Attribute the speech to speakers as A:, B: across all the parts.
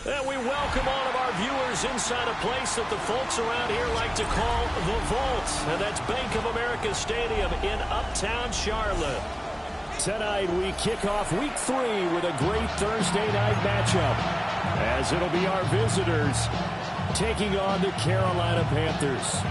A: And we welcome all of our viewers inside a place that the folks around here like to call the Vault. And that's Bank of America Stadium in Uptown Charlotte.
B: Tonight we kick off week 3 with a great Thursday night matchup, as it'll be our visitors taking on the Carolina Panthers.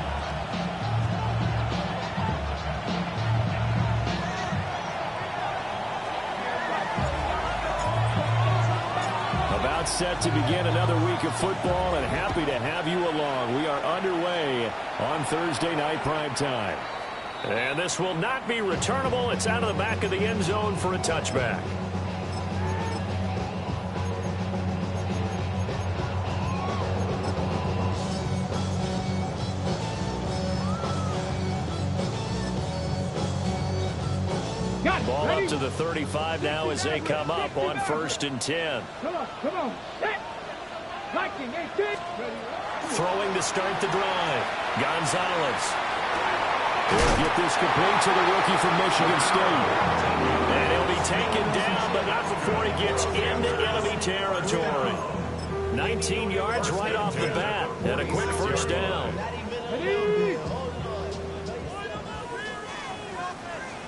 B: About set to begin another week of football, and happy to have you along. We are underway on Thursday night primetime.
A: And this will not be returnable. It's out of the back of the end zone for a touchback. Ball up to the 35 now as they come up on 1st and 10.
C: Come on.
A: Throwing to start the drive. Gonzalez.
B: He'll get this complete to the rookie from Michigan State.
A: And he'll be taken down, but not before he gets into enemy territory. 19 yards right off the bat, and a quick first down.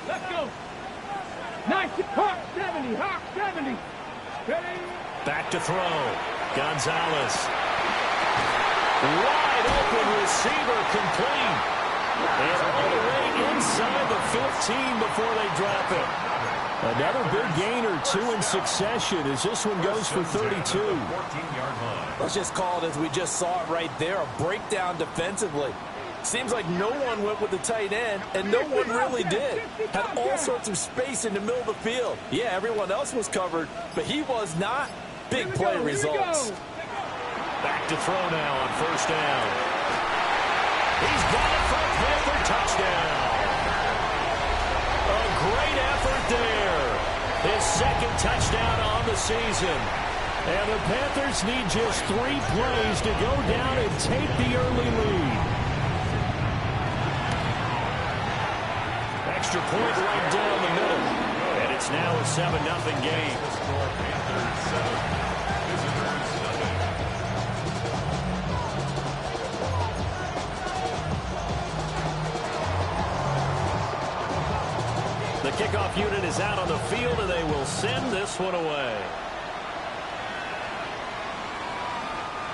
C: Let's go. Nice. Hawk 70. Ready?
A: Back to throw. Gonzalez. Wide open receiver complete. And all the way inside the 15 before they drop it.
B: Another big gain or 2 in succession as this one goes for 32.
D: Let's just call it as we just saw it right there, a breakdown defensively. Seems like no one went with the tight end, and no one really did. Had all sorts of space in the middle of the field. Yeah, everyone else was covered, but he was not. Big play results.
A: Back to throw now on 1st down. He's got it for a Panther touchdown. A great effort there. His 2nd touchdown on the season.
B: And the Panthers need just 3 plays to go down and take the early lead.
A: Extra point right down the middle. And it's now a 7-0 game. The kickoff unit is out on the field, and they will send this one away.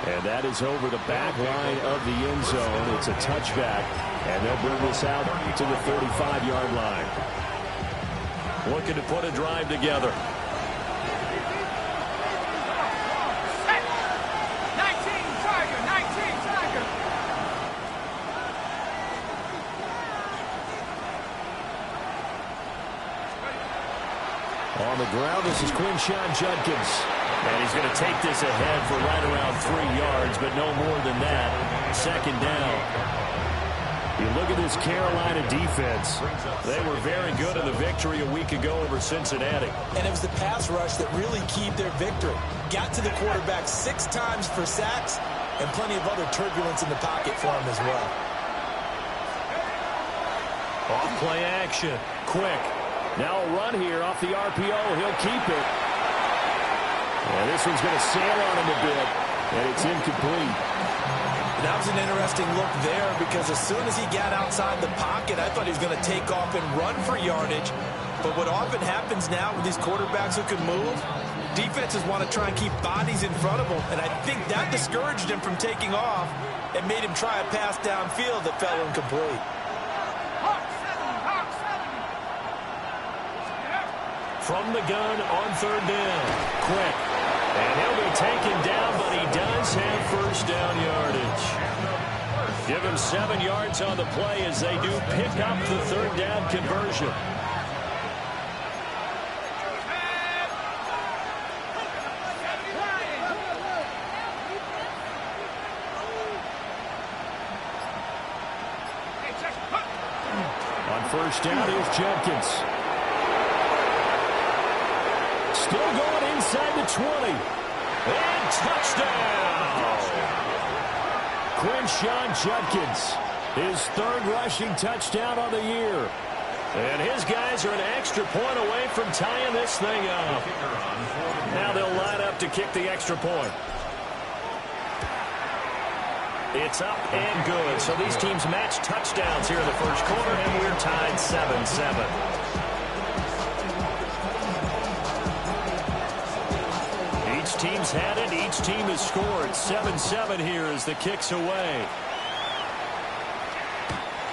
B: And that is over the back line of the end zone. It's a touchback, and they'll bring this out to the 35-yard line.
A: Looking to put a drive together.
B: On the ground, this is Quinshon Judkins.
A: And he's going to take this ahead for right around 3 yards, but no more than that. 2nd down.
B: You look at this Carolina defense.
A: They were very good in the victory a week ago over Cincinnati.
D: And it was the pass rush that really keyed their victory. Got to the quarterback 6 times for sacks, and plenty of other turbulence in the pocket for him as well.
A: Off play action. Quick.
B: Now a run here off the RPO. He'll keep it. And this one's going to sail on him a bit, and it's incomplete.
D: That was an interesting look there because as soon as he got outside the pocket, I thought he was going to take off and run for yardage. But what often happens now with these quarterbacks who can move, defenses want to try and keep bodies in front of them, and I think that discouraged him from taking off and made him try a pass downfield that fell incomplete.
A: From the gun on 3rd down. Quick. And he'll be taken down, but he does have 1st down yardage.
B: Give him 7 yards on the play as they do pick up the third down conversion. On first down, here's Jenkins. Still going inside the 20. And touchdown! Quinshon Judkins, his third rushing touchdown on the year. And his guys are an extra point away from tying this thing up. Now they'll line up to kick the extra point. It's up and good. So these teams match touchdowns here in the first quarter, and we're tied 7-7. Each team's had it. Each team has scored. 7-7 here as the kick's away.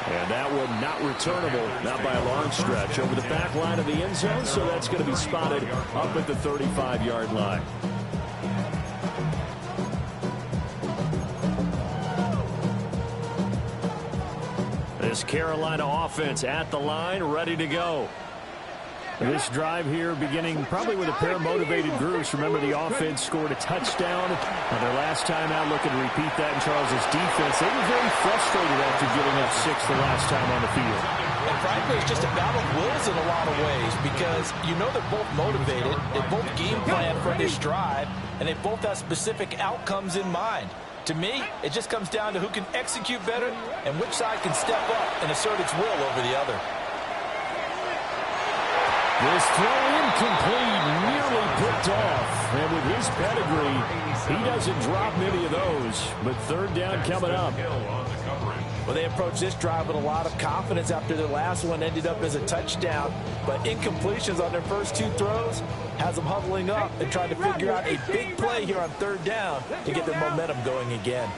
B: And that one not returnable, not by a long stretch, over the back line of the end zone, so that's going to be spotted up at the 35-yard line. This Carolina offense at the line, ready to go. This drive here beginning probably with a pair of motivated groups. Remember, the offense scored a touchdown on their last time out. Looking to repeat that in Charles's defense. They were very frustrated after giving up 6 the last time on the field.
D: And frankly, it's just a battle of wills in a lot of ways because you know they're both motivated. They both game plan for this drive, and they both have specific outcomes in mind. To me, it just comes down to who can execute better and which side can step up and assert its will over the other.
B: This throw incomplete, nearly picked off. And with his pedigree, he doesn't drop many of those. But third down coming up.
D: Well, they approached this drive with a lot of confidence after their last one ended up as a touchdown. But incompletions on their first 2 throws has them huddling up and trying to figure out a big play here on third down to get their momentum going again.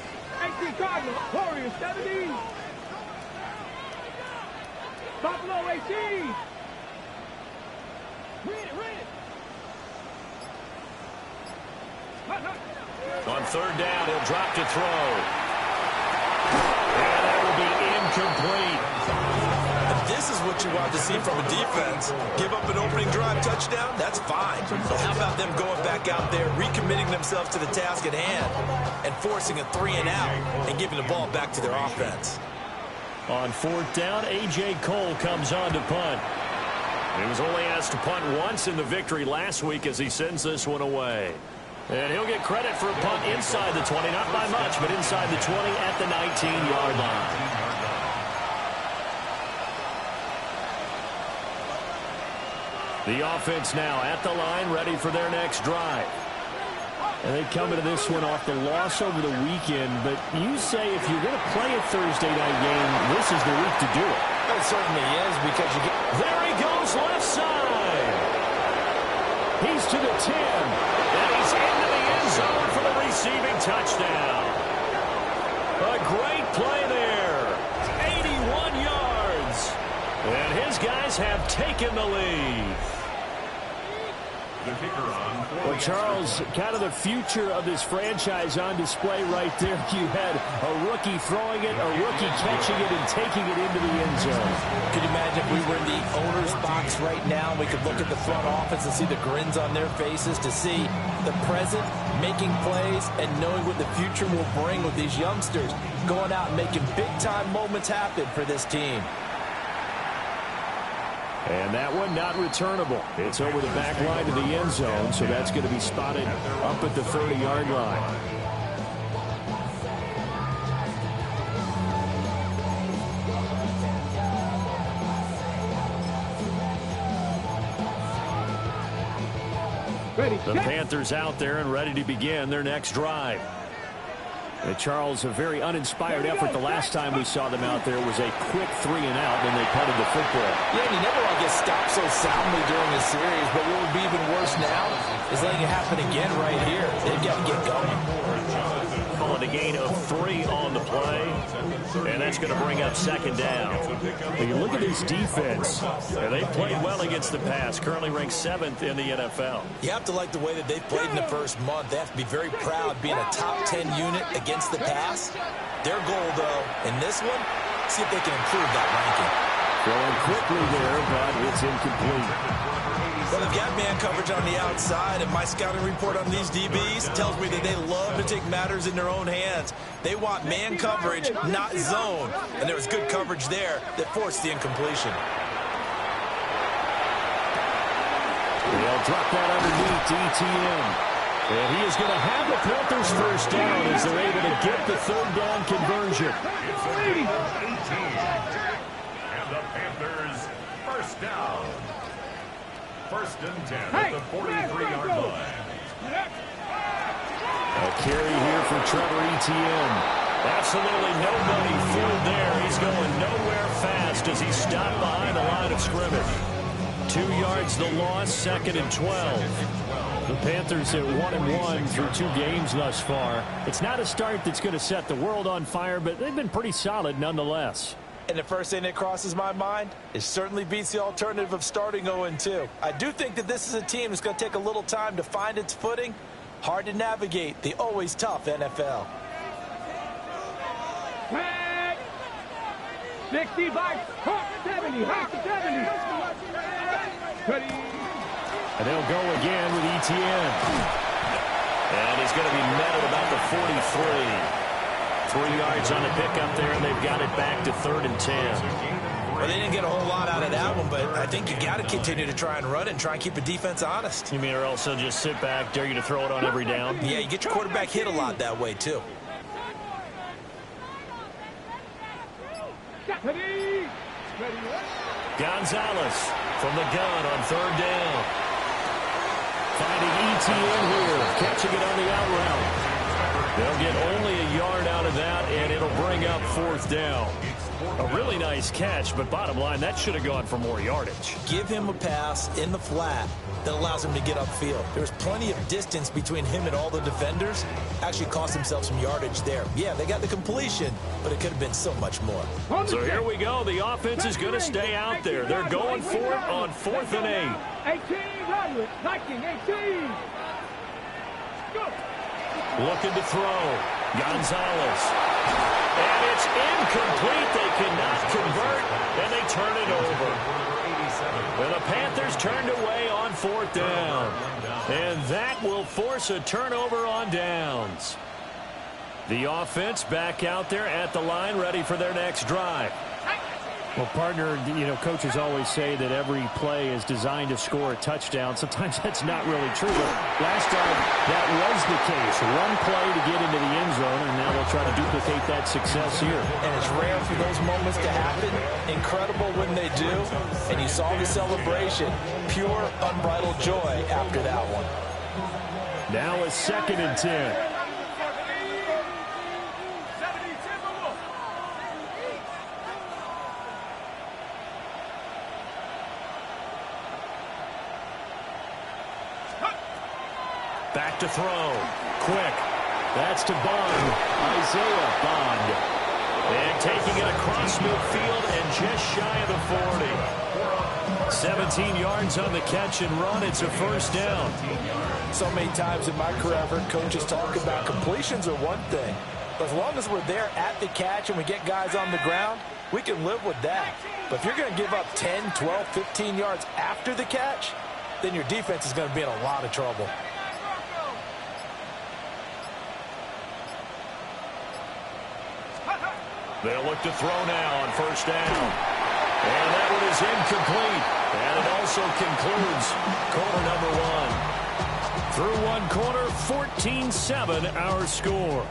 C: 18 Cardinals, Warriors 70. Buffalo 18. Read it.
B: On third down, he'll drop to throw. And that will be incomplete.
D: If this is what you want to see from a defense, give up an opening drive touchdown, that's fine. But how about them going back out there, recommitting themselves to the task at hand, and forcing a 3-and-out and giving the ball back to their offense.
B: On fourth down, A.J. Cole comes on to punt. He was only asked to punt once in the victory last week as he sends this one away. And he'll get credit for a punt inside the 20, not by much, but inside the 20 at the 19-yard line. The offense now at the line, ready for their next drive. And they come into this one off the loss over the weekend, but you say if you're going to play a Thursday night game, this is the week to do it.
D: It certainly is because you get...
B: There he goes left side. He's to the 10. And he's into the end zone for the receiving touchdown. A great play there. 81 yards. And his guys have taken the lead. Well, Charles, kind of the future of this franchise on display right there. You had a rookie throwing it, a rookie catching it, and taking it into the end zone.
D: Could you imagine if we were in the owner's box right now and we could look at the front office and see the grins on their faces, to see the present making plays and knowing what the future will bring with these youngsters going out and making big-time moments happen for this team.
B: And that one not returnable. It's over the back line to the end zone, so that's going to be spotted up at the 30-yard line. The Panthers out there and ready to begin their next drive. And Charles, a very uninspired effort the last time we saw them out there was a quick 3-and-out when they punted the football.
D: Yeah, and you never want to get stopped so soundly during the series, but what would be even worse now is letting it happen again right here. They've got to get going.
B: Well, with a gain of 3 on the play. And that's going to bring up second down. When you look at this defense, they played well against the pass, currently ranked 7th in the NFL.
D: You have to like the way that they've played in the first month. They have to be very proud being a top 10 unit against the pass. Their goal, though, in this one, see if they can improve that ranking.
B: Going quickly there, but it's incomplete.
D: Well, they've got man coverage on the outside, and my scouting report on these DBs tells me that they love to take matters in their own hands. They want man coverage, not zone. And there was good coverage there that forced the incompletion.
B: They'll drop that underneath to ETN. And he is going to have the Panthers first down as they're able to get the third down conversion.
A: It's 18. And the Panthers first down. First and 10 at the 43-yard line.
B: A carry here for Trevor Etienne. Absolutely nobody fooled there. He's going nowhere fast as he stopped behind the line of scrimmage. 2 yards the loss, 2nd and 12. The Panthers at 1-1 through 2 games thus far. It's not a start that's going to set the world on fire, but they've been pretty solid nonetheless.
D: And the first thing that crosses my mind is certainly beats the alternative of starting 0-2. I do think that this is a team that's going to take a little time to find its footing. Hard to navigate the always tough NFL.
C: 60 by 70, 70.
B: And they'll go again with Etienne. And he's going to be met at about the 43. 3 yards on the pickup there, and they've got it back to 3rd and 10.
D: Well, they didn't get a whole lot out of that one, but I think you got to continue to try and run it and try and keep the defense honest.
B: You mean or else they'll just sit back, dare you to throw it on every down?
D: Yeah, you get your quarterback hit a lot that way, too.
B: Gonzalez from the gun on 3rd down. Finding Etienne here, catching it on the out route. They'll get only a yard out of that, and it'll bring up 4th down. A really nice catch, but bottom line, that should have gone for more yardage.
D: Give him a pass in the flat that allows him to get upfield. There's plenty of distance between him and all the defenders. Actually cost himself some yardage there. Yeah, they got the completion, but it could have been so much more.
B: So here we go. The offense is going to stay out there. They're going for it on 4th and 8.
C: 18, Roderick, 18.
B: Looking to throw. Gonzalez. And it's incomplete. They cannot convert, and they turn it over. And the Panthers turned away on 4th down. And that will force a turnover on downs. The offense back out there at the line, ready for their next drive. Well, partner, you know, coaches always say that every play is designed to score a touchdown. Sometimes that's not really true. But last time, that was the case. One play to get into the end zone, and now they'll try to duplicate that success here.
D: And it's rare for those moments to happen. Incredible when they do. And you saw the celebration. Pure, unbridled joy after that one.
B: Now a 2nd and 10. Back to throw. Quick. That's to Bond. Isaiah Bond. And taking it across midfield and just shy of the 40. 17 yards on the catch and run. It's a first down.
D: So many times in my career, I've heard coaches talk about completions are one thing. But as long as we're there at the catch and we get guys on the ground, we can live with that. But if you're going to give up 10, 12, 15 yards after the catch, then your defense is going to be in a lot of trouble.
B: They'll look to throw now on first down. And that one is incomplete. And it also concludes quarter number 1. Through one quarter, 14-7 our score.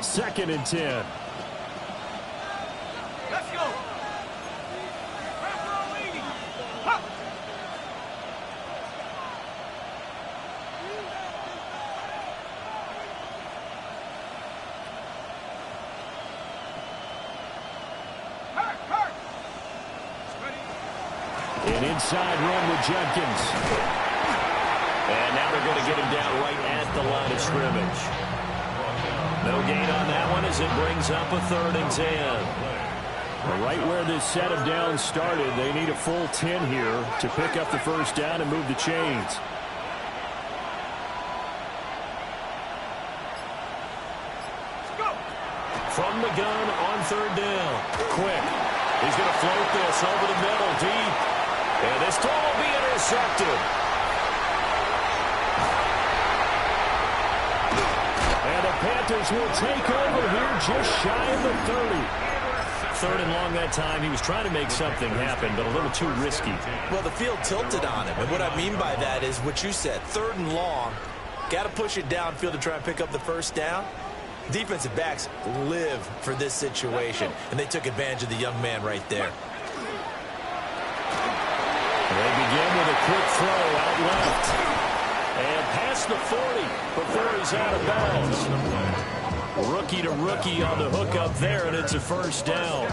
B: Second and 10.
C: Let's go.
B: An inside run with Jenkins.
A: And now they're going to get him down right at the line of scrimmage. No gain on that one as it brings up a 3rd and 10.
B: Right where this set of downs started, they need a full 10 here to pick up the first down and move the chains.
A: From the gun on 3rd down. Quick. He's going to float this over the middle, deep. And this throw will be intercepted.
B: And the Panthers will take over here just shy of the 30.
A: 3rd and long that time. He was trying to make something happen, but a little too risky.
D: Well, the field tilted on him. And what I mean by that is what you said. 3rd and long. Got to push it downfield to try and pick up the first down. Defensive backs live for this situation, and they took advantage of the young man right there.
B: They begin with a quick throw out left. And past the 40 before he's out of bounds. Rookie to rookie on the hook up there, and it's a first down.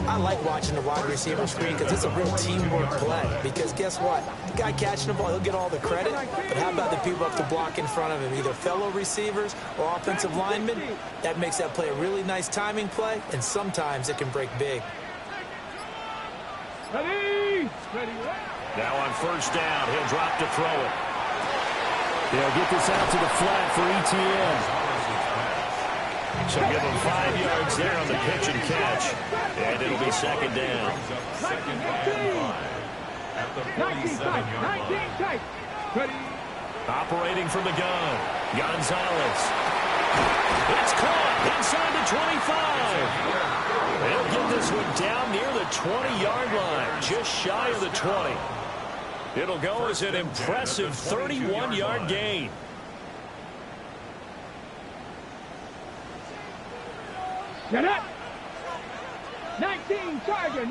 D: I like watching the wide receiver screen because it's a real teamwork play. Because guess what? The guy catching the ball, he'll get all the credit. But how about the people up the block in front of him, either fellow receivers or offensive linemen? That makes that play a really nice timing play, and sometimes it can break big.
C: Ready? Ready.
A: Now on first down, he'll drop to throw it.
B: They'll get this out to the flat for ETN.
A: So give him 5 yards there on the pitch and catch. And it'll be 2nd down.
C: 19 tight. Ready.
A: Operating from the gun. Gonzalez. It's caught inside the 25. They'll get this one down near the 20-yard line. Just shy of the 20. It'll go as an impressive 31-yard gain.
C: Get up. 19 Tiger.
B: On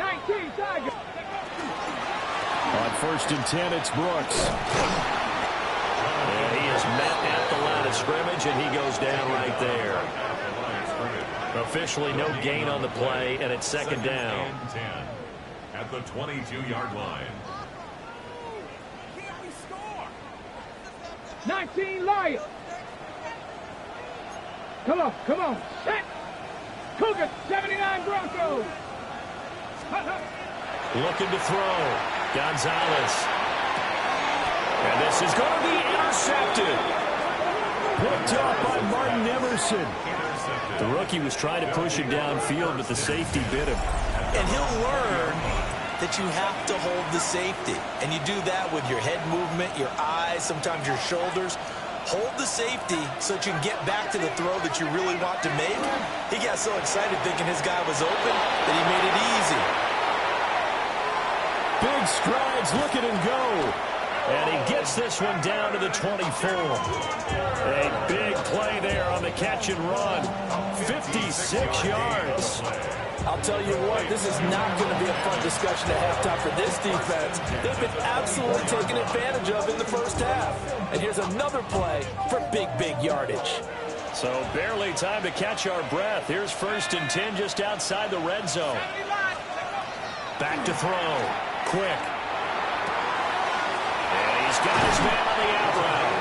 B: 1st and 10, it's Brooks.
A: And he is met at the line of scrimmage, and he goes down right there. Officially no gain on the play, and it's 2nd down.
E: 10 at the 22-yard line.
C: 19 Lion. Come on. Set. Cougar, 79 Broncos.
A: Looking to throw. Gonzalez. And this is going to be intercepted.
B: Picked up by Martin Emerson.
A: The rookie was trying to push it downfield, but the safety bit him.
D: And he'll learn that you have to hold the safety. And you do that with your head movement, your eyes, sometimes your shoulders. Hold the safety so that you can get back to the throw that you really want to make. He got so excited thinking his guy was open that he made it easy.
B: Big strides, look at him go.
A: And he gets this one down to the 24. A big play there on the catch and run. 56 yards.
D: I'll tell you what, this is not going to be a fun discussion at halftime for this defense. They've been absolutely taken advantage of in the first half. And here's another play for big yardage.
A: So barely time to catch our breath. Here's 1st and 10 just outside the red zone. Back to throw. Quick. And he's got his man on the out route.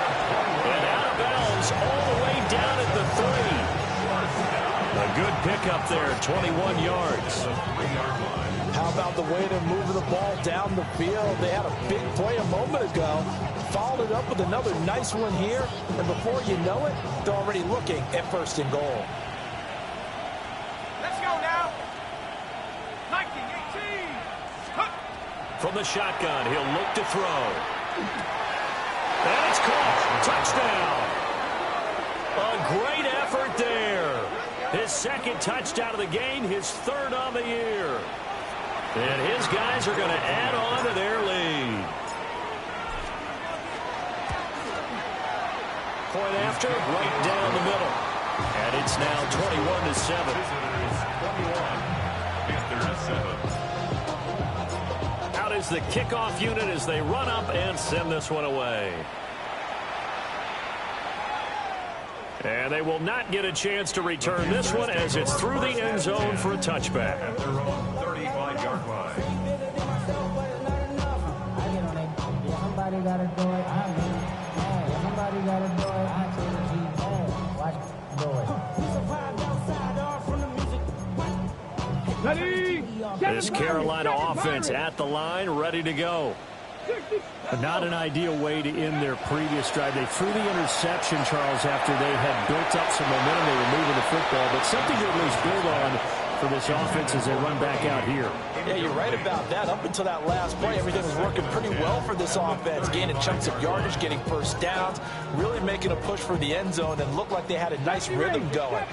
A: And out of bounds all the way down at the 3. A good pickup there, 21 yards.
D: How about the way they're moving the ball down the field? They had a big play a moment ago. Followed it up with another nice one here. And before you know it, they're already looking at 1st and goal.
C: Let's go now. 19-18.
A: From the shotgun, he'll look to throw. And it's caught. Touchdown. A great effort there. His 2nd touchdown of the game, his 3rd on the year. And his guys are going to add on to their lead. Point after, right down the middle. And it's now 21-7.
E: 21.
A: Out is the kickoff unit as they run up and send this one away. And they will not get a chance to return this one as it's through the end zone for a touchback.
E: At their own 35-yard line.
B: This Carolina offense at the line, ready to go. Not an ideal way to end their previous drive. They threw the interception, Charles, after they had built up some momentum. They were moving the football, but something to at least build on for this offense as they run back out here.
D: Yeah, you're right about that. Up until that last play, everything was working pretty well for this offense, gaining chunks of yardage, getting first downs, really making a push for the end zone, and looked like they had a nice rhythm going.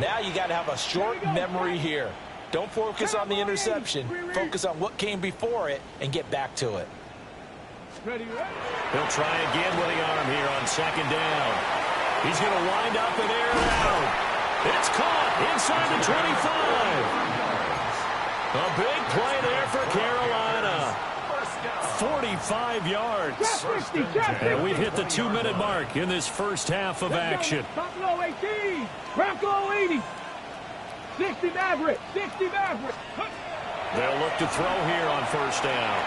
D: Now you got to have a short memory here. Don't focus on the interception. Focus on what came before it and get back to it.
B: He'll try again with the arm here on second down. He's going to wind up and air it out. It's caught inside the 25. A big play there for Carolina. 45 yards. And we've hit the 2-minute mark in this first half of action.
C: Buffalo 18. Bronco 80. 60 Maverick. 60 Maverick.
B: They'll look to throw here on first down.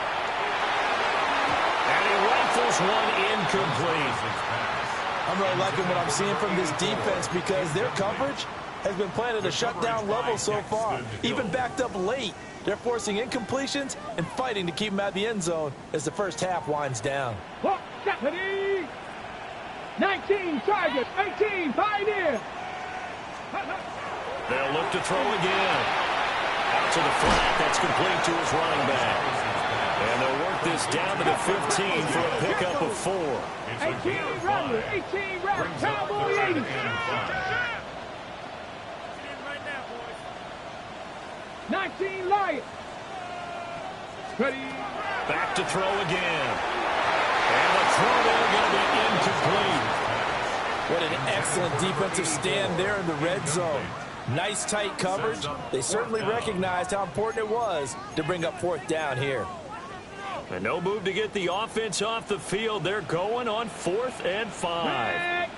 B: And he rifles one incomplete.
D: I'm really liking what I'm seeing from this defense because their coverage has been playing at a shutdown level so far. Even backed up late, they're forcing incompletions and fighting to keep them out of the end zone as the first half winds down.
C: 19 Target, 18 Pioneer.
B: They'll look to throw again. Out to the flat. That's complete to his running back. And they'll work this down to the 15 for a pickup of 4.
C: 18 Rattler, 18 Rattler, Cowboy 80. 19 Lion. Ready.
B: Back to throw again. And the throw there going to be incomplete.
D: What an excellent defensive stand there in the red zone. Nice tight coverage. They certainly recognized how important it was to bring up fourth down here.
B: And no move to get the offense off the field. They're going on 4th and 5.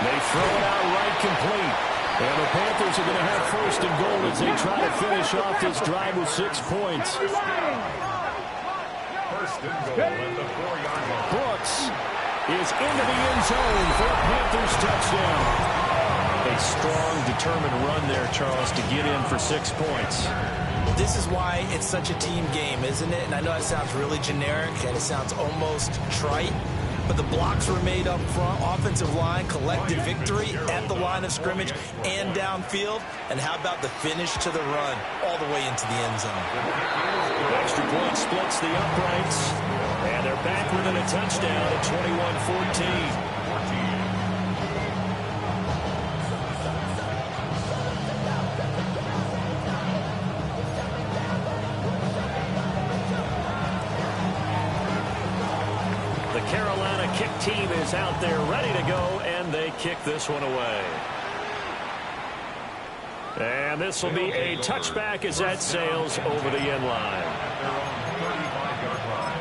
B: They throw it out right complete. And the Panthers are going to have first and goal as they try to finish off this drive with 6 points.
E: First and goal at the 4-yard line.
B: Brooks is into the end zone for a Panthers touchdown. A strong, determined run there, Charles, to get in for 6 points.
D: This is why it's such a team game, isn't it? And I know that sounds really generic and it sounds almost trite, but the blocks were made up front. Offensive line, collective victory at the line of scrimmage and downfield. And how about the finish to the run all the way into the end zone?
B: Extra point splits the uprights. And they're back within a touchdown at 21-14. The Carolina kick team is out there ready to go, and they kick this one away. And this will be a touchback as that sails over the end line.
E: At their own 35-yard line.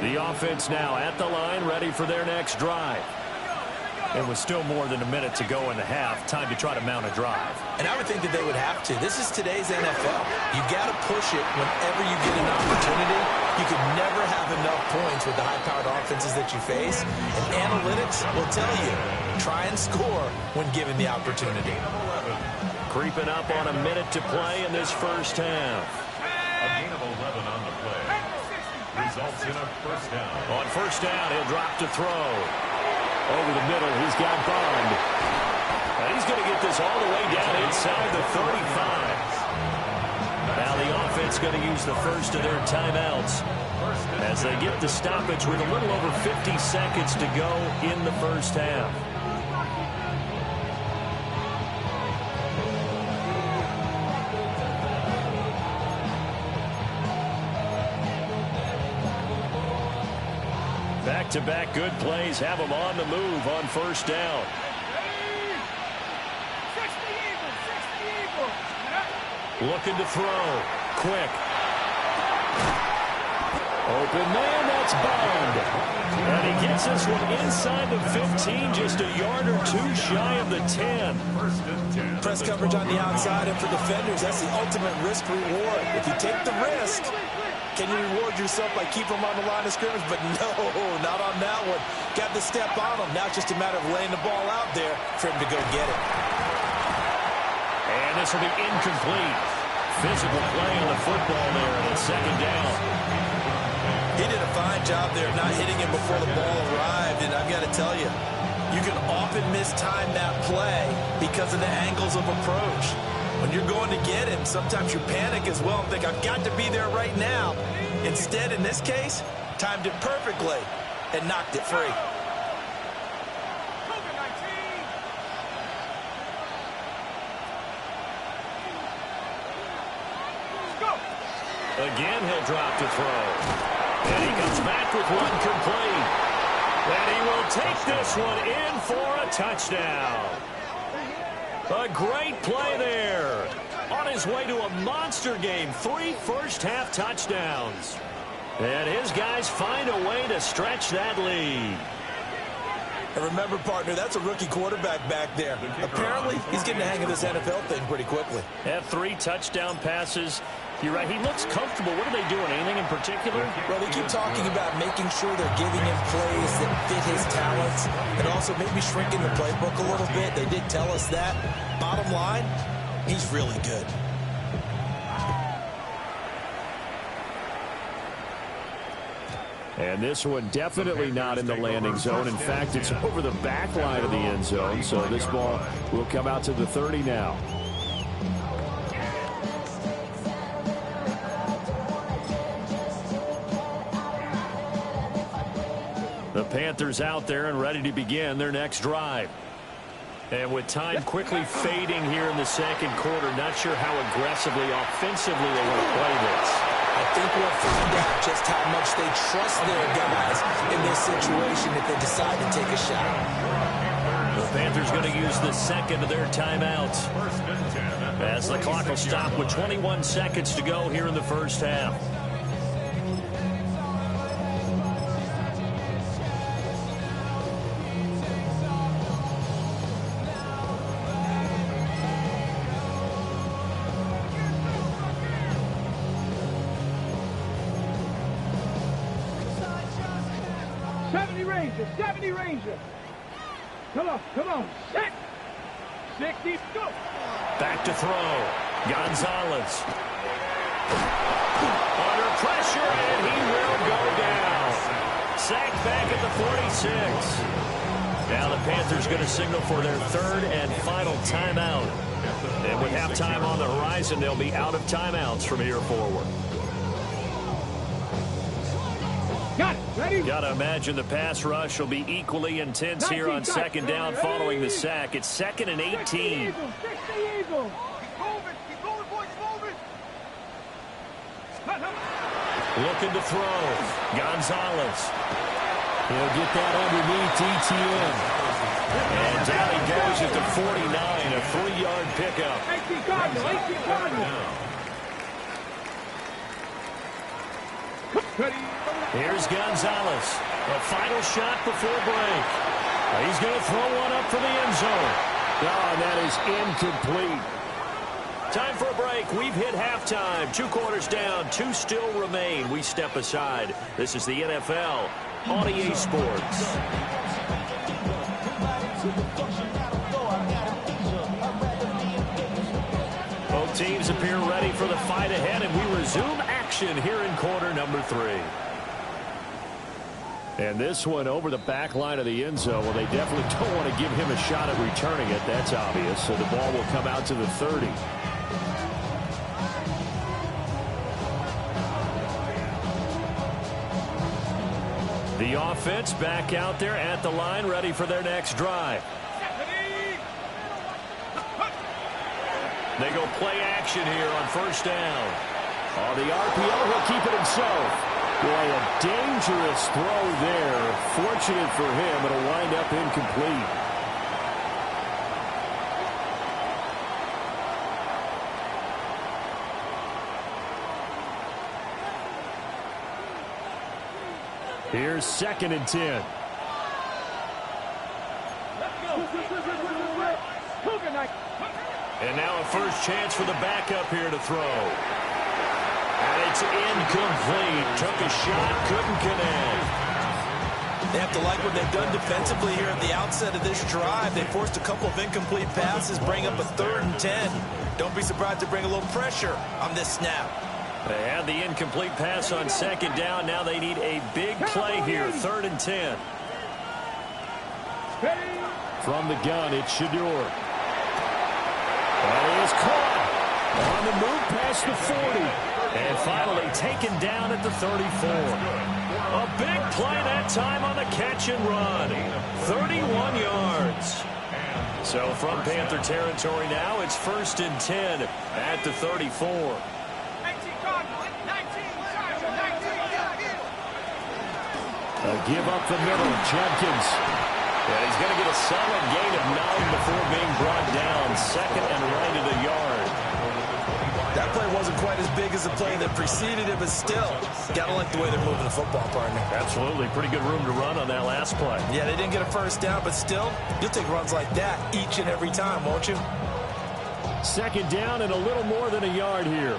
B: The offense now at the line, ready for their next drive. And with still more than a minute to go in the half, time to try to mount a drive.
D: And I would think that they would have to. This is today's NFL. You got to push it whenever you get an opportunity. You could never have enough points with the high-powered offenses that you face. And analytics will tell you, try and score when given the opportunity.
B: Creeping up on a minute to play in this first half.
E: A gain of 11 on the play. Results in a first down.
B: On first down, he'll drop to throw. Over the middle, he's got Bond. And he's going to get this all the way down inside the 35. Now the offense going to use the first of their timeouts as they get the stoppage with a little over 50 seconds to go in the first half. Back-to-back good plays have them on the move on first down. Looking to throw. Quick. Open man, that's Bond. And he gets this one inside the 15, just a yard or two shy of the 10.
E: First and 10.
D: Press coverage on the outside, and for defenders, that's the ultimate risk reward. If you take the risk, Can you reward yourself by keeping him on the line of scrimmage? But no, not on that one. Got the step on him. Now it's just a matter of laying the ball out there for him to go get it.
B: And this will be incomplete. Physical play on the football there, and it's second down.
D: He did a fine job there not hitting him before the ball arrived, and I've got to tell you, you can often mistime that play because of the angles of approach. When you're going to get him, sometimes you panic as well and think, I've got to be there right now. Instead, in this case, timed it perfectly and knocked it free.
B: Again, he'll drop to throw. And he comes back with one complete. And he will take this one in for a touchdown. A great play there. On his way to a monster game. 3 first-half touchdowns. And his guys find a way to stretch that lead.
D: And remember, partner, that's a rookie quarterback back there. Apparently, he's getting the hang of this NFL thing pretty quickly.
B: Had 3 touchdown passes. You're right, he looks comfortable. What are they doing? Anything in particular?
D: Well, they keep talking about making sure they're giving him plays that fit his talents and also maybe shrinking the playbook a little bit. They did tell us that. Bottom line, he's really good.
B: And this one definitely not in the landing zone. In fact, it's over the back line of the end zone. So this ball will come out to the 30 now. The Panthers out there and ready to begin their next drive. And with time quickly fading here in the second quarter, not sure how aggressively, offensively they want to play this.
D: I think we'll find out just how much they trust their guys in this situation if they decide to take a shot.
B: The Panthers going to use the second of their timeouts as the clock will stop with 21 seconds to go here in the first half.
C: Ranger. Come on, set. 60, go.
B: Back to throw. Gonzalez. Under pressure, and he will go down. Sacked back at the 46. Now the Panthers going to signal for their third and final timeout. And with halftime on the horizon, they'll be out of timeouts from here forward. Got to imagine the pass rush will be equally intense here on second down following the sack. It's 2nd and 18.
C: Keep moving, boys, moving.
B: Looking to throw. Gonzalez. He'll get that underneath ETN. And down he goes at the 49, a 3-yard pickup.
C: 18 Cardinal.
B: Here's Gonzalez. A final shot before break. He's going to throw one up for the end zone. Oh, that is incomplete. Time for a break. We've hit halftime. 2 quarters down. 2 still remain. We step aside. This is the NFL on EA Sports. Both teams appear ready for the fight ahead, and we resume action here in quarter number 3. And this one over the back line of the end zone. Well, they definitely don't want to give him a shot at returning it. That's obvious. So the ball will come out to the 30. The offense back out there at the line, ready for their next drive. They go play action here on first down. On the RPO, he'll keep it himself. Boy, a dangerous throw there. Fortunate for him, it'll wind up incomplete. Here's 2nd and 10. And now a first chance for the backup here to throw.
A: And it's incomplete. Took a shot, couldn't connect.
D: They have to like what they've done defensively here at the outset of this drive. They forced a couple of incomplete passes, bring up a 3rd and 10. Don't be surprised to bring a little pressure on this snap.
B: They had the incomplete pass on 2nd down. Now they need a big play here, 3rd and 10. From the gun, it's Shador. That is caught. On the move past the 40. And finally taken down at the 34. A big play that time on the catch and run. 31 yards. So from Panther territory now, it's 1st and 10 at the 34. A give up the middle, Jenkins.
A: Yeah, he's going to get a solid gain of 9 before being brought down. 2nd and right at a yard.
D: That play wasn't quite as big as the play that preceded it, but still, got to like the way they're moving the football, partner.
B: Absolutely. Pretty good room to run on that last play.
D: Yeah, they didn't get a 1st down, but still, you'll take runs like that each and every time, won't you?
B: 2nd down and a little more than a yard here.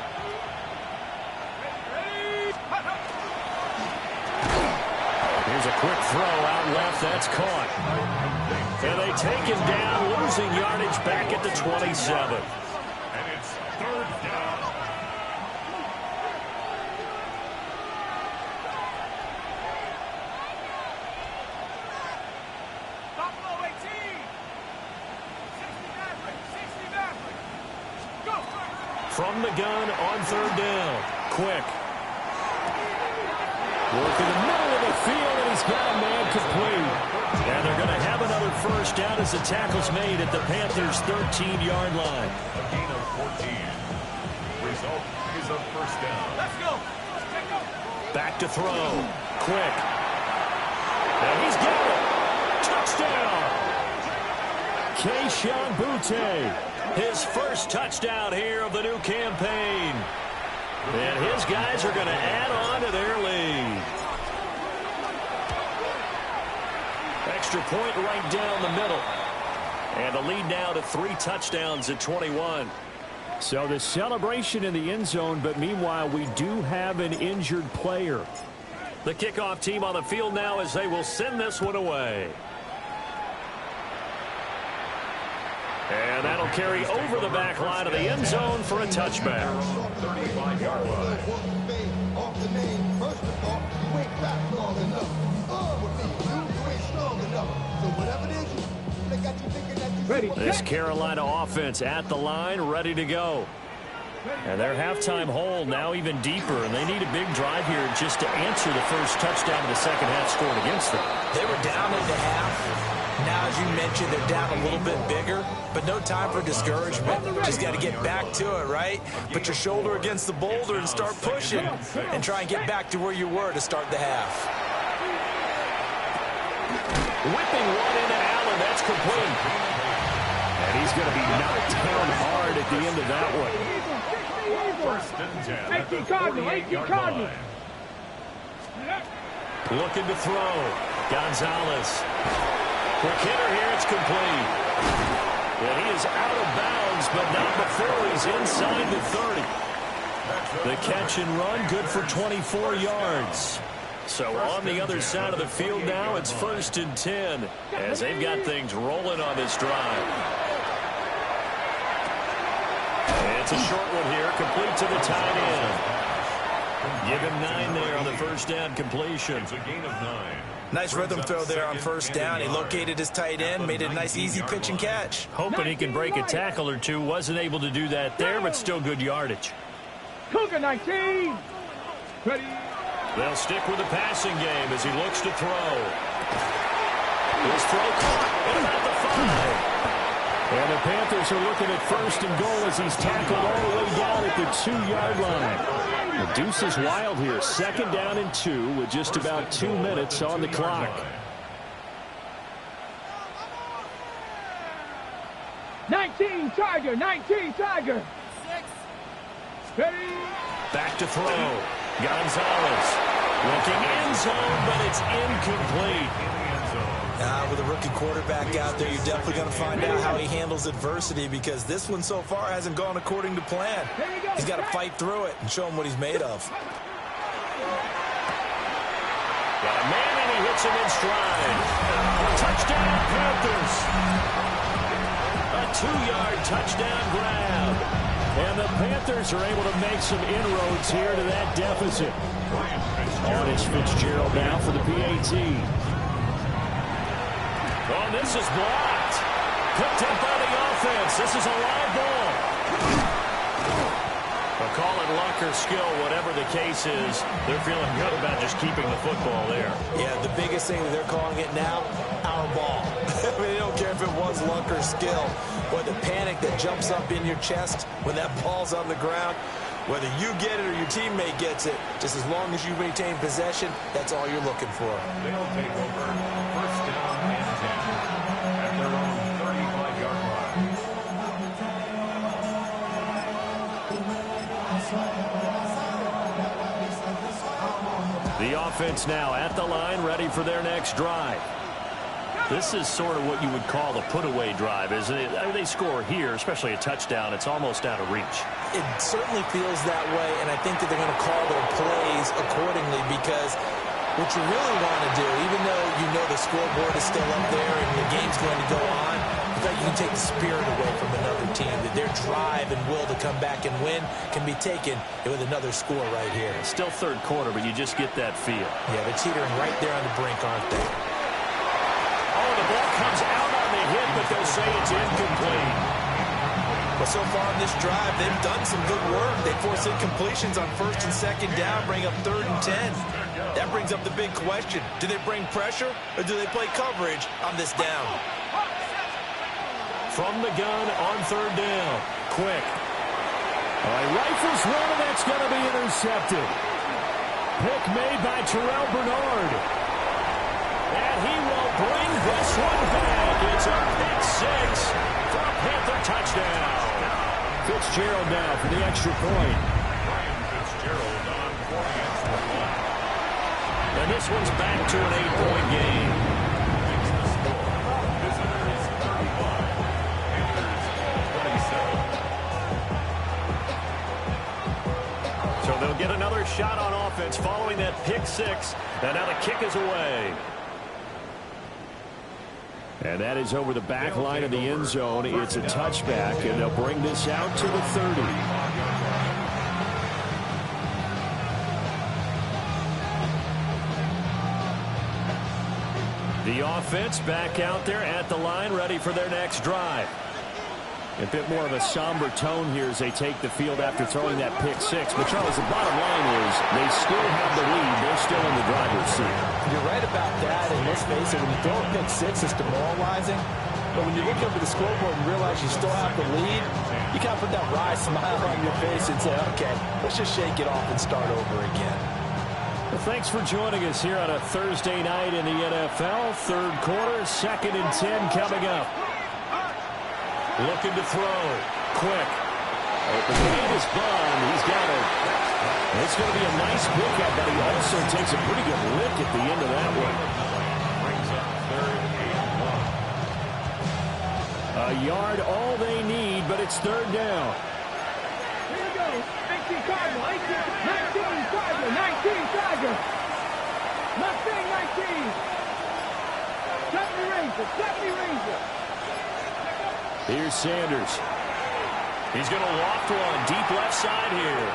B: Here's a quick throw out left. That's caught. And they take him down, losing yardage back at the 27.
E: And it's 3rd down.
B: From the gun on 3rd down. Quick. Work in the middle of the field, and he's got a man complete. And they're going to have another 1st down as the tackle's made at the Panthers' 13-yard line.
E: A gain of 14. Result is a 1st down.
C: Let's go.
B: Back to throw. Quick. And he's got it. Touchdown. Keyshawn Butte. His first touchdown here of the new campaign. And his guys are going to add on to their lead. Extra point right down the middle. And a lead now to 3 touchdowns at 21. So the celebration in the end zone, but meanwhile we do have an injured player. The kickoff team on the field now as they will send this one away. And that'll carry over the back line of the end zone for a touchback.
E: 35-yard line.
B: This Carolina offense at the line, ready to go. And their halftime hole now even deeper, and they need a big drive here just to answer the first touchdown of the second half scored against them.
D: They were down at the half. Now, as you mentioned, they're down a little bit bigger, but no time for discouragement. Just got to get back to it, right? Put your shoulder against the boulder and start pushing and try and get back to where you were to start the half.
B: Whipping one into Allen. That's complete. And he's going to be knocked down hard at the end of that one.
E: 1st and 10 at the 38-yard line.
B: Looking to throw. Gonzalez. Quick hitter here. It's complete. And he is out of bounds, but not before he's inside the 30. The catch and run, good for 24 yards. So on the other side of the field now, it's 1st and 10 as they've got things rolling on this drive. It's a short one here, complete to the tight end. Give him 9 there on the 1st down completion.
E: It's a gain of 9.
D: Nice rhythm throw there on 1st down. He located his tight end, made it a nice easy pitch and catch.
B: Hoping he can break a tackle or two. Wasn't able to do that there, but still good yardage.
C: Cougar 19. Ready.
B: They'll stick with the passing game as he looks to throw. His throw caught and at the 5. And the Panthers are looking at 1st and goal as he's tackled all the way down at the 2-yard line. The deuce is wild here. 2nd down and 2 with just about 2 minutes on the clock.
C: 19 Tiger. 19 Tiger. 6. Ready.
B: Back to throw. Gonzalez looking end zone, but it's incomplete.
D: With a rookie quarterback out there, you're definitely going to find out how he handles adversity, because this one so far hasn't gone according to plan. He's got to fight through it and show him what he's made of.
A: Got a man, and he hits him in stride. Touchdown, Panthers. A 2-yard touchdown grab. And the Panthers are able to make some inroads here to that deficit. On is Fitzgerald now for the PAT. Oh, this is blocked. Picked up by the offense. This is a live ball. But call it luck or skill, whatever the case is, they're feeling good about just keeping the football there.
D: Yeah, the biggest thing that they're calling it now, our ball. I mean, they don't care if it was luck or skill, or the panic that jumps up in your chest when that ball's on the ground. Whether you get it or your teammate gets it, just as long as you maintain possession, that's all you're looking for.
E: They'll take over first down and 10 at their own 35-yard line.
A: The offense now at the line, ready for their next drive. This is sort of what you would call a put-away drive, isn't it? I mean, they score here, especially a touchdown. It's almost out of reach.
D: It certainly feels that way, and I think that they're going to call their plays accordingly, because what you really want to do, even though you know the scoreboard is still up there and the game's going to go on, in fact, you can take the spirit away from another team, that their drive and will to come back and win can be taken with another score right here.
A: It's still third quarter, but you just get that feel.
D: Yeah, they're teetering right there on the brink, aren't they?
A: Oh, the ball comes out on the hit, but they'll say it's incomplete.
D: Well, so far on this drive, they've done some good work. They force incompletions on first and second down, bring up 3rd and 10. That brings up the big question. Do they bring pressure, or do they play coverage on this down?
A: From the gun on 3rd down. Quick. Rifles one, and that's going to be intercepted. Pick made by Terrell Bernard. And he will bring this one back. It's a pick 6 for a Panther touchdown. Fitzgerald now for the extra point.
E: Fitzgerald on 40 extra point.
A: And this one's back to an 8-point game.
E: Makes the score. Visitors 35. Panthers 27.
A: So they'll get another shot on offense following that pick 6. And now the kick is away. And that is over the back line of the end zone. It's a touchback, and they'll bring this out to the 30. The offense back out there at the line, ready for their next drive. A bit more of a somber tone here as they take the field after throwing that pick 6. But, Charles, the bottom line is they still have the lead. They're still in the driver's seat.
F: You're right about that, and let's face it, when you throw a pick 6, it's demoralizing. But when you look over the scoreboard and realize you still have the lead, you kind of put that wry smile on your face and say, okay, let's just shake it off and start over again.
A: Well, thanks for joining us here on a Thursday night in the NFL. Third quarter, 2nd and 10 coming up. Looking to throw. Quick. Open hand is Bond. He's got it. It's going to be a nice pickup, but he also takes a pretty good lick at the end of that one.
E: Brings up 3rd and 1.
A: A yard all they need, but it's 3rd down.
C: Here we go. 18 Tiger. 19 Tiger. 19 Tiger. Mustang 19. 70 Ranger. 70 Ranger.
A: Here's Sanders. He's going to loft one deep left side here.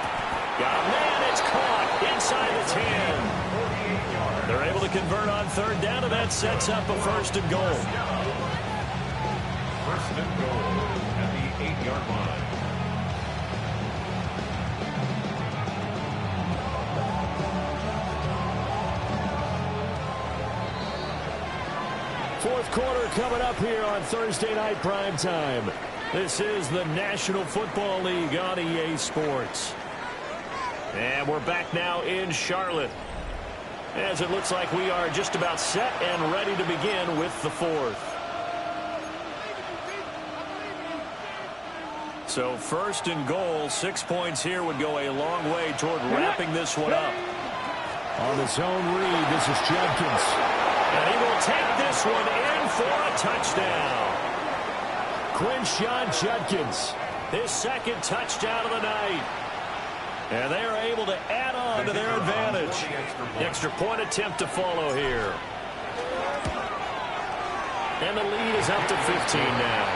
A: Got a man. It's caught inside the 10. They're able to convert on 3rd down, and that sets up a 1st and goal.
E: 1st and goal at the 8-yard line.
A: Fourth quarter coming up here on Thursday Night Primetime. This is the National Football League on EA Sports. And we're back now in Charlotte, as it looks like we are just about set and ready to begin with the 4th. So 1st and goal, 6 points here would go a long way toward wrapping this one up. On the zone read, this is Judkins.
B: And he will take this one in for a touchdown. Quinshon Judkins, his second touchdown of the night. And they are able to add on to their advantage. Extra point attempt to follow here. And the lead is up to 15 now.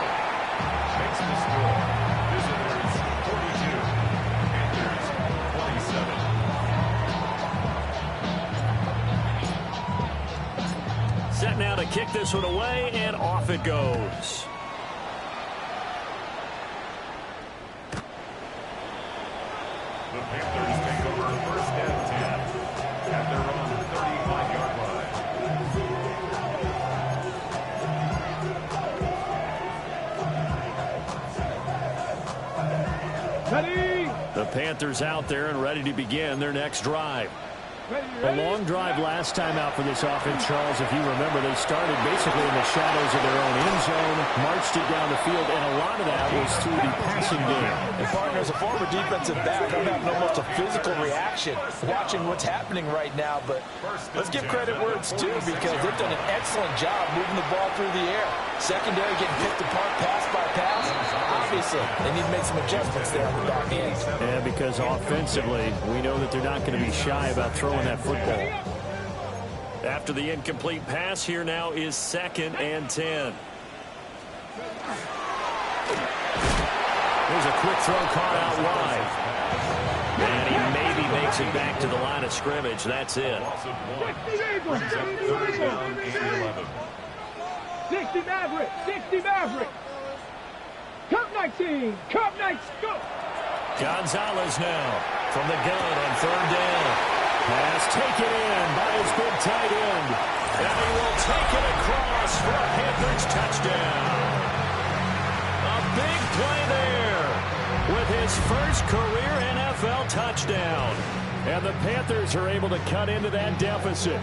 E: Makes the score. Visitors 42. Panthers 27.
B: Set now to kick this one away, and off it goes.
E: The Panthers take over first and 10 at their own 35-yard line.
C: Ready?
B: The Panthers out there and ready to begin their next drive. A long drive last time out for this offense, Charles. If you remember, they started basically in the shadows of their own end zone, marched it down the field, and a lot of that was through the passing game.
F: And partner, as a former defensive back, I'm having almost a physical reaction watching what's happening right now. But let's give credit where it's due, because they've done an excellent job moving the ball through the air. Secondary getting picked apart pass by pass. Obviously, they need to make some adjustments there on the back end.
B: Yeah, because offensively, we know that they're not going to be shy about throwing that football. After the incomplete pass, here now is 2nd and 10. There's a quick throw caught out wide. And he maybe makes it back to the line of scrimmage. That's it.
E: Loss of 1 brings up 3rd down and 11.
C: 60 Maverick, 60 Maverick. Cup 19, Cup 19, go.
B: Gonzalez now from the gun on 3rd down. Pass taken in by his big tight end. And he will take it across for a Panthers touchdown. A big play there with his first career NFL touchdown. And the Panthers are able to cut into that deficit.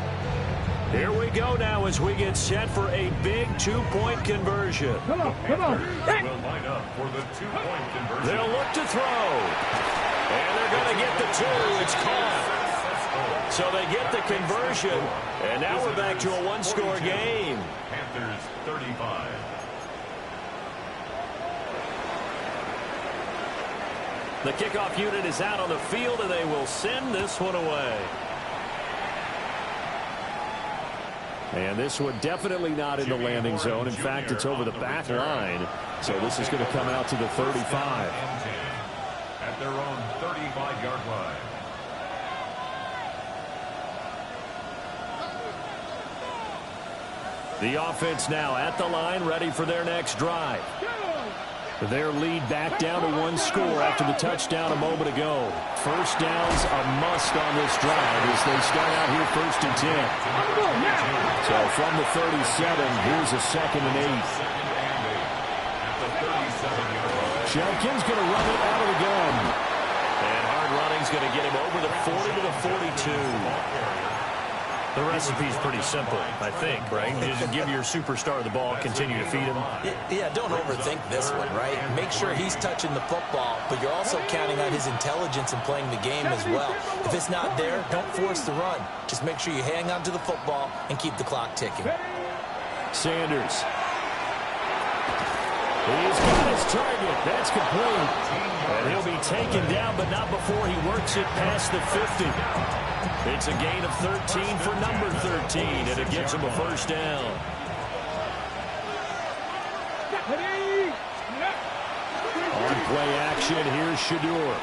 B: Here we go now as we get set for a big 2-point conversion.
C: Come on, come on.
E: Will line up for the 2-point conversion.
B: They'll look to throw. And they're going to get the 2. It's caught. So they get the conversion. And now we're back to a 1-score game.
E: Panthers 35.
B: The kickoff unit is out on the field, and they will send this one away. And this one definitely not in the landing zone. In fact, it's over the back line. So this is going to come out to the 35.
E: At their own 35-yard line.
B: The offense now at the line, ready for their next drive. Their lead back down to 1 score after the touchdown a moment ago. First down's a must on this drive as they start out here 1st and 10. So from the 37, here's a 2nd and 8. Judkins going to run it out of the gun. And hard running's going to get him over the 40 to the 42. The recipe's pretty simple, I think, right? Just give your superstar the ball, continue to feed him.
D: Yeah, don't overthink this one, right? Make sure he's touching the football, but you're also counting on his intelligence in playing the game as well. If it's not there, don't force the run. Just make sure you hang on to the football and keep the clock ticking.
B: Sanders. He's got his target. That's complete. And he'll be taken down, but not before he works it past the 50. It's a gain of 13 for number 13, and it gives him a first down. On play action, here's Shador.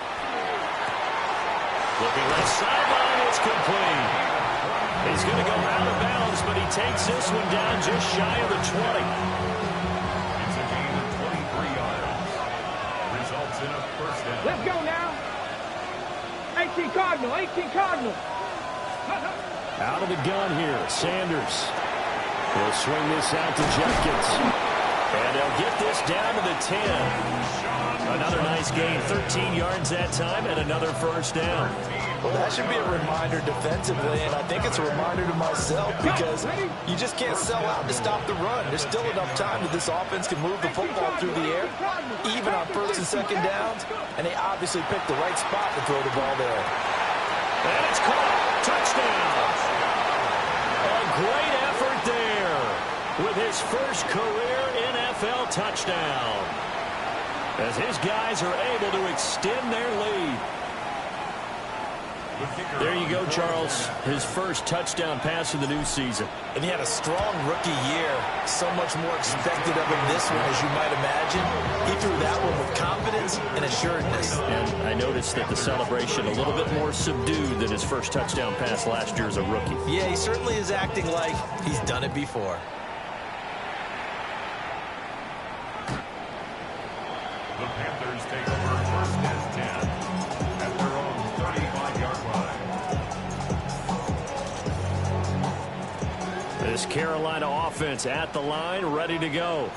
B: Looking left sideline, it's complete. He's going to go out of bounds, but he takes this one down just shy of the 20.
E: It's a gain of 23 yards. Results in a first down.
C: Let's go now. 18 Cardinal, 18 Cardinal.
B: Out of the gun here, Sanders. He'll swing this out to Judkins. And they'll get this down to the 10. Another nice gain, 13 yards that time, and another first down.
F: Well, that should be a reminder defensively, and I think it's a reminder to myself, because you just can't sell out to stop the run. There's still enough time that this offense can move the football through the air, even on 1st and 2nd downs, and they obviously picked the right spot to throw the ball there.
B: And it's caught. Touchdown. A great effort his first career NFL touchdown, as his guys are able to extend their lead. There you go, Charles. His first touchdown pass of the new season.
D: And he had a strong rookie year. So much more expected of him this one, as you might imagine. He threw that one with confidence and assuredness.
B: And I noticed that the celebration a little bit more subdued than his first touchdown pass last year as a rookie.
D: Yeah, he certainly is acting like he's done it before.
E: The Panthers take over first and 10 at their own 35-yard line.
B: This Carolina offense at the line, ready to go.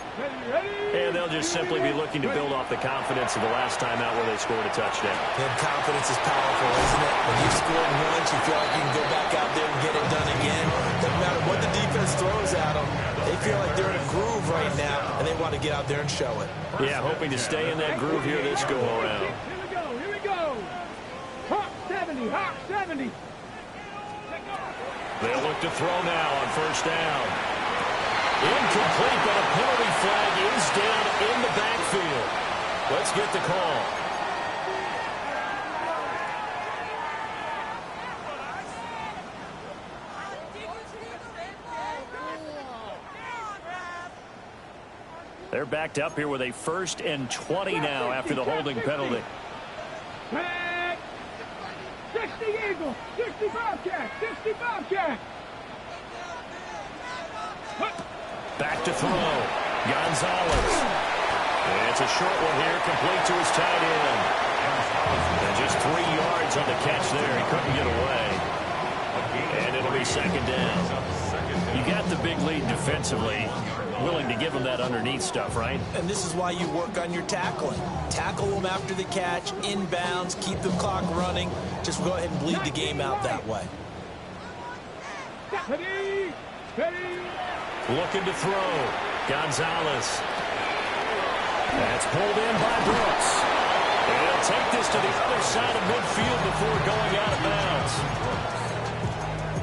B: And they'll just simply be looking to build off the confidence of the last time out where they scored a touchdown.
D: And confidence is powerful, isn't it? When you've scored once, you feel like you can go back out there and get it done again. Doesn't matter what the defense throws at them. They feel like they're in a groove right now, and they want to get out there and show it.
B: Yeah, hoping to stay in that groove here this go-around.
C: Here we go. Hawk 70, Hawk 70.
B: They'll look to throw now on first down. Incomplete, but a penalty flag is down in the backfield. Let's get the call. They're backed up here with a 1st and 20 now after the holding penalty.
C: 60 Eagles, 60 Bobcats, 60 Bobcats.
B: Back to throw. Gonzalez. It's a short one here, complete to his tight end. And just 3 yards on the catch there. He couldn't get away. And it'll be second down. You got the big lead defensively. Willing to give him that underneath stuff, right?
D: And this is why you work on your tackling. Tackle them after the catch, inbounds, keep the clock running. Just go ahead and bleed the game out that way.
B: Looking to throw. Gonzalez. That's pulled in by Brooks. And he'll take this to the other side of midfield before going out of bounds.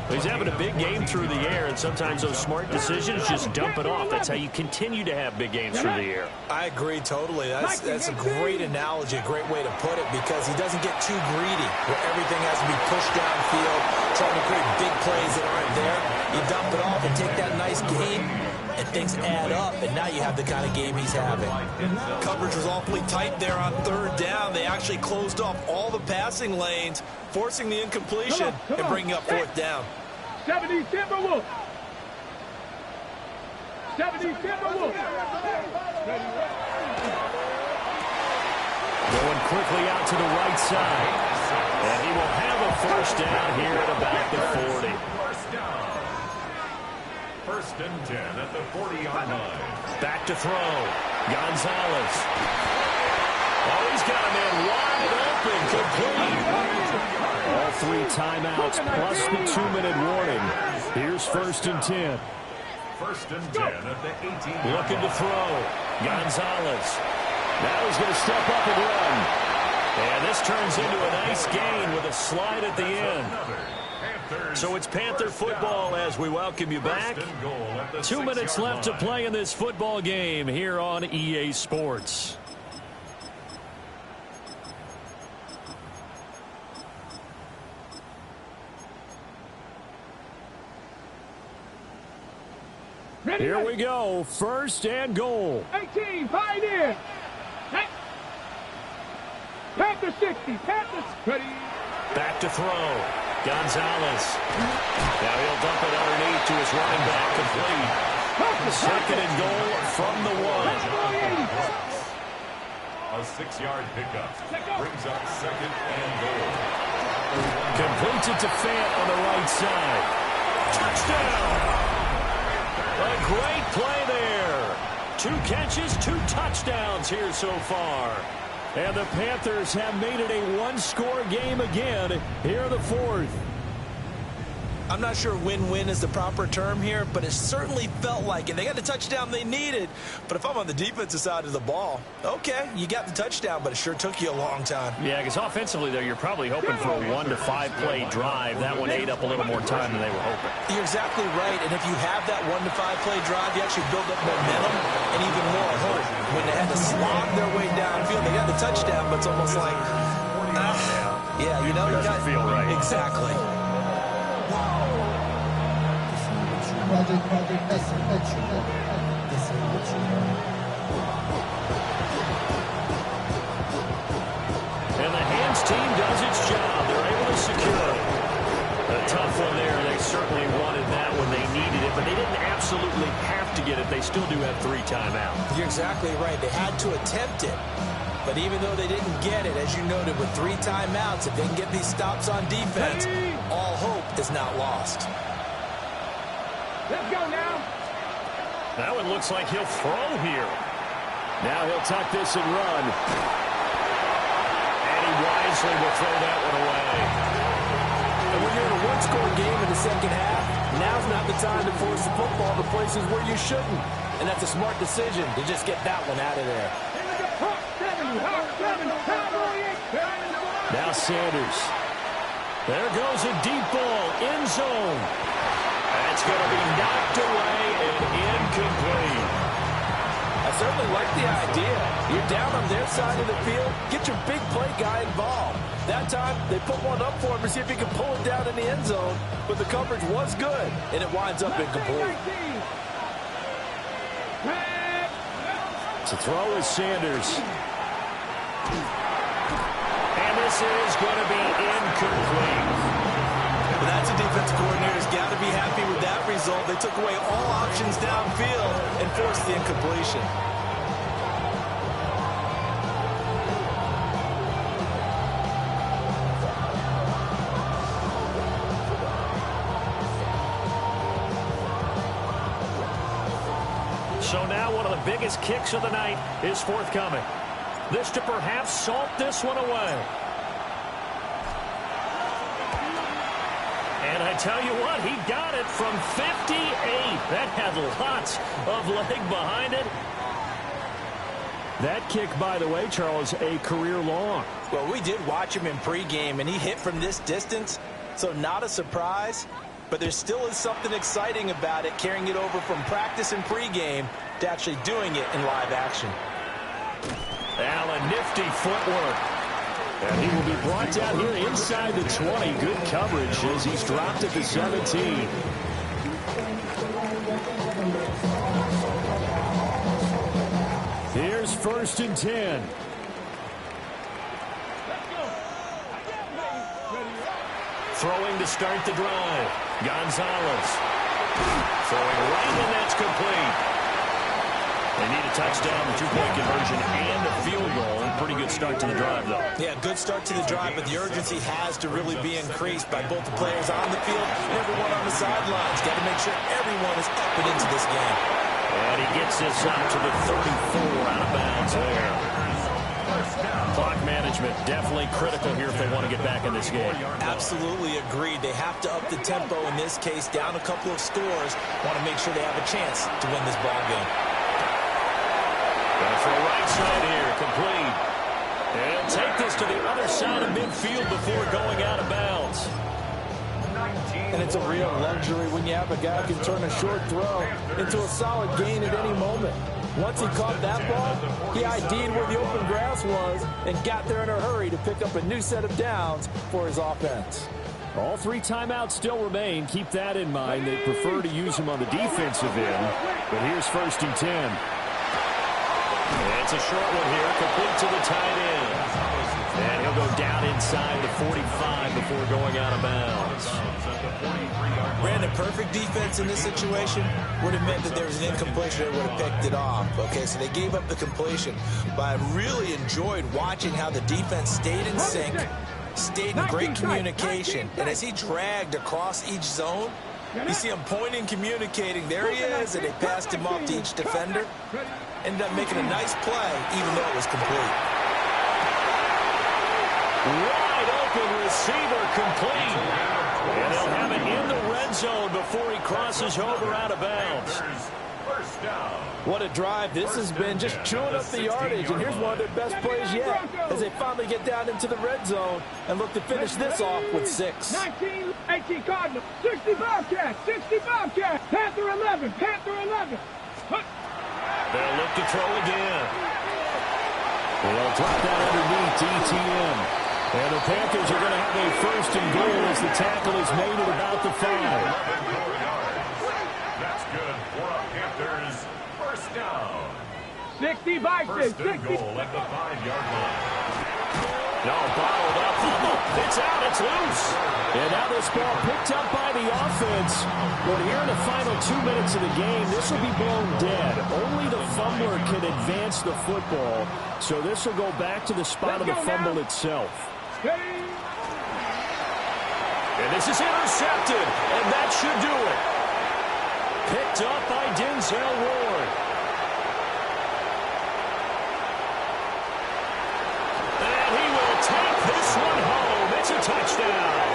B: He's having a big game through the air, and sometimes those smart decisions just dump it off. That's how you continue to have big games through the air.
D: I agree totally. That's a great analogy, a great way to put it, because he doesn't get too greedy where everything has to be pushed downfield, trying to create big plays that aren't there. You dump it off and take that nice game, and things add up, and now you have the kind of game he's having. Coverage was awfully tight there on 3rd down. They actually closed off all the passing lanes, forcing the incompletion and bringing up 4th down.
C: 70 Timberwolves. 70 Timberwolves.
B: Going quickly out to the right side. And he will have a first down here at about the 40.
E: First down. 1st and 10 at the 40-yard line.
B: Back to throw. Gonzalez. Oh, he's got a man wide open. Complete. All 3 timeouts plus the 2-minute warning. Here's 1st and 10.
E: 1st and 10 at the 18-yard line.
B: Looking to throw. Gonzalez. Now he's going to step up and run. And this turns into a nice gain with a slide at the end. So it's Panther football as we welcome you back. 2 minutes left to play in this football game here on EA Sports. Here we go. 1st and goal.
C: 18, Pioneer. Panther 60. Panthers ready.
B: Back to throw. Gonzalez. Now he'll dump it underneath to his running back, complete. 2nd and goal from the 1.
E: A 6-yard pickup brings up 2nd and goal.
B: Completes it to Fant on the right side. Touchdown! A great play there. 2 catches, 2 touchdowns here so far. And the Panthers have made it a 1-score game again here in the 4th.
D: I'm not sure win-win is the proper term here, but it certainly felt like it. They got the touchdown they needed, but if I'm on the defensive side of the ball, okay, you got the touchdown, but it sure took you a long time.
B: Yeah, because offensively, though, you're probably hoping for a 1 to 5 play drive. That one ate up a little more time than they were hoping.
D: You're exactly right, and if you have that 1 to 5 play drive, you actually build up momentum and even more hope. When they had to slog their way downfield, they got the touchdown, but it's almost like, yeah, you know,
B: doesn't feel right.
D: Exactly.
B: And the hands team does its job. They're able to secure it. A tough one there. They certainly wanted that when they needed it, but they didn't absolutely have to get it. They still do have 3 timeouts.
D: You're exactly right. They had to attempt it. But even though they didn't get it, as you noted, with 3 timeouts, if they can get these stops on defense, all hope is not lost.
C: Let's go now.
B: That one looks like he'll throw here. Now he'll tuck this and run. And he wisely will throw that one away.
F: And when you're in a one-score game in the second half, now's not the time to force the football to places where you shouldn't. And that's a smart decision to just get that one out of there.
B: Now Sanders. There goes a deep ball, end zone. That's going to be knocked away and incomplete.
F: I certainly like the idea. You're down on their side of the field. Get your big play guy involved. That time, they put one up for him to see if he can pull it down in the end zone. But the coverage was good, and it winds up incomplete.
B: To throw is Sanders. And this is going to be incomplete.
D: But that's a defense coordinator's got to be happy with that result. They took away all options downfield and forced the incompletion.
B: So now one of the biggest kicks of the night is forthcoming. This to perhaps salt this one away. And I tell you what, he got it from 58. That had lots of leg behind it. That kick, by the way, Charles, a career long.
D: Well, we did watch him in pregame, and he hit from this distance, so not a surprise. But there still is something exciting about it, carrying it over from practice and pregame to actually doing it in live action.
B: Allen, nifty footwork. And he will be brought down here inside the 20. Good coverage as he's dropped at the 17. Here's 1st and 10. Throwing to start the drive. Gonzalez. Throwing right, and that's complete. They need a touchdown, the 2-point conversion, and a field goal. Pretty good start to the drive, though.
D: Yeah, good start to the drive, but the urgency has to really be increased by both the players on the field and everyone on the sidelines. Got to make sure everyone is up and into this game.
B: And he gets this out to the 34, out of bounds there. Clock management definitely critical here if they want to get back in this game.
D: Absolutely agreed. They have to up the tempo in this case, down a couple of scores. Want to make sure they have a chance to win this ball game.
B: Going for a right side here, complete. And take this to the other side of midfield before going out of bounds.
F: And it's a real luxury when you have a guy who can turn a short throw into a solid gain at any moment. Once he caught that ball, he ID'd where the open grass was and got there in a hurry to pick up a new set of downs for his offense.
B: All 3 timeouts still remain. Keep that in mind. They prefer to use him on the defensive end. But here's 1st and 10. It's a short one here, complete to the tight end. And he'll go down inside the 45 before going out of bounds.
D: Brandon, perfect defense in this situation would have meant that there was an incompletion. They would have picked it off. Okay, so they gave up the completion. But I really enjoyed watching how the defense stayed in sync, stayed in great communication. And as he dragged across each zone, you see him pointing, communicating. There he is, and they passed him off to each defender. Ended up making a nice play, even though it was complete.
B: Wide open receiver, complete. And they'll have it in the red zone before he crosses over out of bounds.
E: First down.
F: What a drive this has been, just chewing up the yardage. And here's one of their best plays yet as they finally get down into the red zone and look to finish this off with 6.
C: 19, 18 Cardinals, 60 Bobcats, 60 Bobcats, Panther 11, Panther 11.
B: They'll look to throw again. They'll drop that underneath to ETN. And the Panthers are going to have a first and goal as the tackle is made at about the 5.
E: That's good for a Panthers first down.
C: 60 Vikings,
E: First and
C: 60.
E: goal at the 5-yard line.
B: No, bottled up. It's out. It's loose. And now this ball picked up by the offense. But here in the final 2 minutes of the game, this will be blown dead. Only the fumbler can advance the football. So this will go back to the spot of the fumble itself. And this is intercepted. And that should do it. Picked up by Denzel Ward. And he will take this one home. It's a touchdown.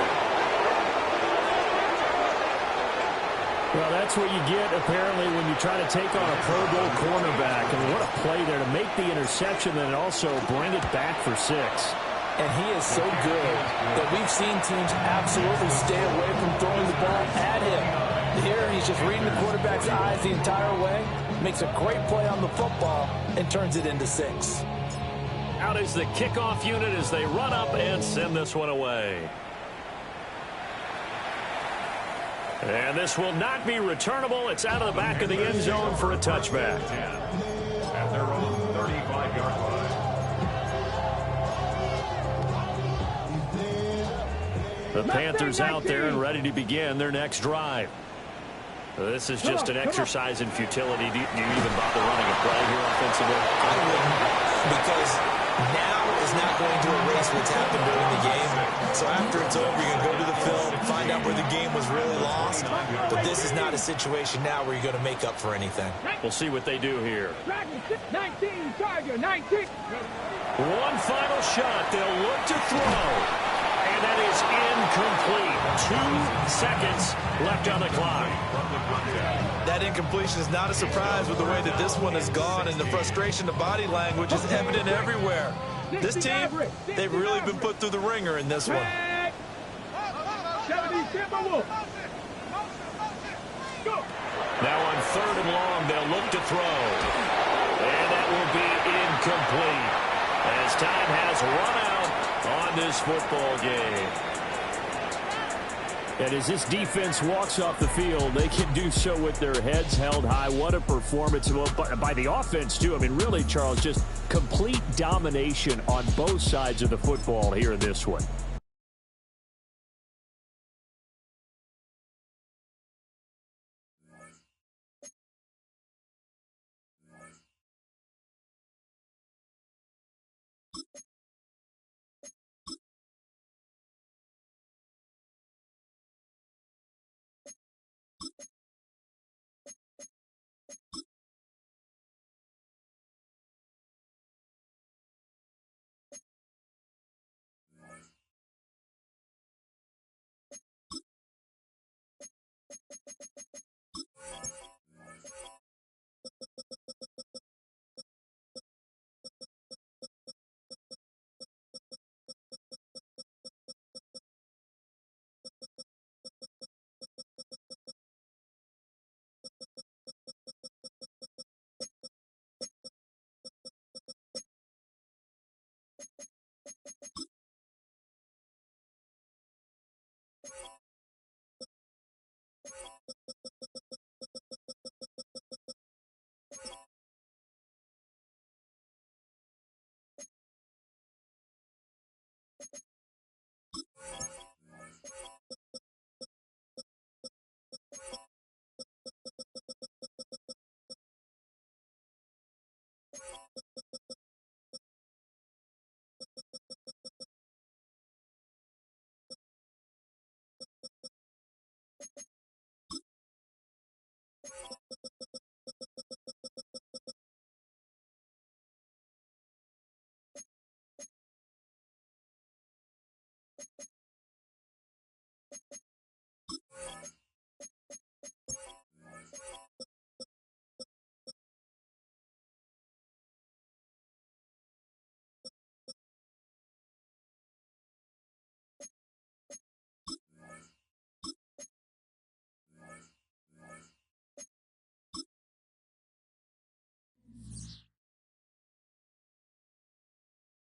B: Well, that's what you get, apparently, when you try to take on a Pro Bowl cornerback. I mean, what a play there to make the interception and also bring it back for 6.
F: And he is so good that we've seen teams absolutely stay away from throwing the ball at him. Here, he's just reading the quarterback's eyes the entire way, makes a great play on the football, and turns it into 6.
B: Out is the kickoff unit as they run up and send this one away. And this will not be returnable. It's out of the back of the end zone for a touchback.
E: At their own 35-yard line.
B: The Panthers out there and ready to begin their next drive. This is just an exercise in futility. Do you even bother running a play here offensively?
D: I wouldn't, because now is not going to erase what's happened during the game. So after it's over, you're going to go to the film, find out where the game was really lost. But this is not a situation now where you're going to make up for anything.
B: We'll see what they do here.
C: 19, Tiger, 19.
B: One final shot. They'll look to throw. And that is incomplete. 2 seconds left on the clock.
D: That incompletion is not a surprise with the way that this one has gone, and the frustration, the body language is evident everywhere. This team, they've really been put through the ringer in this one.
C: 70 Timberwolves. Go.
B: Now on 3rd and long, they'll look to throw. And that will be incomplete as time has run out on this football game. And as this defense walks off the field, they can do so with their heads held high. What a performance by the offense, too. I mean, really, Charles, just complete domination on both sides of the football here in this one.